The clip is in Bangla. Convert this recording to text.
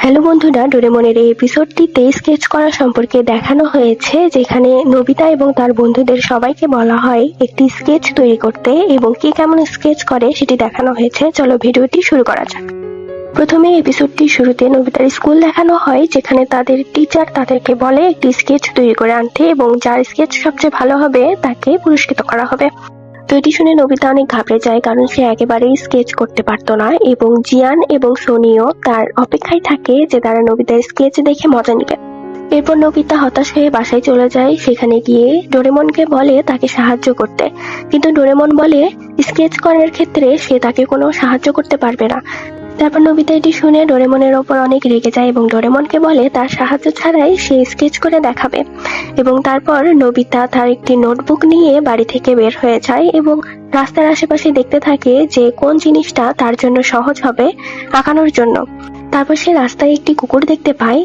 হ্যালো বন্ধুরা, ডোরেমনের এই এপিসোডটিতে স্কেচ করা সম্পর্কে দেখানো হয়েছে, যেখানে নোবিতা এবং তার বন্ধুদের সবাইকে বলা হয় একটি স্কেচ তৈরি করতে এবং কে কেমন স্কেচ করে সেটি দেখানো হয়েছে। চলো ভিডিওটি শুরু করা যাক। প্রথমে এপিসোডটির শুরুতে নোবিতার স্কুল দেখানো হয়, যেখানে তাদের টিচার তাদেরকে বলে একটি স্কেচ তৈরি করে আনতে এবং যার স্কেচ সবচেয়ে ভালো হবে তাকে পুরস্কৃত করা হবে। তো এটি শুনে নোবিতা অনেক ঘাবড়ে যায়, কারণ সে একেবারেই স্কেচ করতে পারতো না এবং জিয়ান এবং সোনিও তার অপেক্ষায় থাকে যে তারা নোবিতার স্কেচ দেখে মজা নিবে। এরপর নোবিতা হতাশ হয়ে বাসায় চলে যায়। সেখানে গিয়ে ডোরেমনকে বলে তাকে সাহায্য করতে, কিন্তু ডোরেমন বলে স্কেচ করার ক্ষেত্রে সে তাকে কোনো সাহায্য করতে পারবে না। তারপর নোবিতা এটি শুনে ডোরেমনের ওপর অনেক রেগে যায় এবং ডোরেমনকে বলে তার সাহায্য ছাড়াই সে স্কেচ করে দেখাবে। এবং তারপর নোবিতা তার একটি নোটবুক নিয়ে বাড়ি থেকে বের হয়ে যায় এবং রাস্তার আশেপাশে দেখতে থাকে যে কোন জিনিসটা তার জন্য সহজ হবে আঁকানোর জন্য। তারপর সে রাস্তায় একটি কুকুর দেখতে পায়,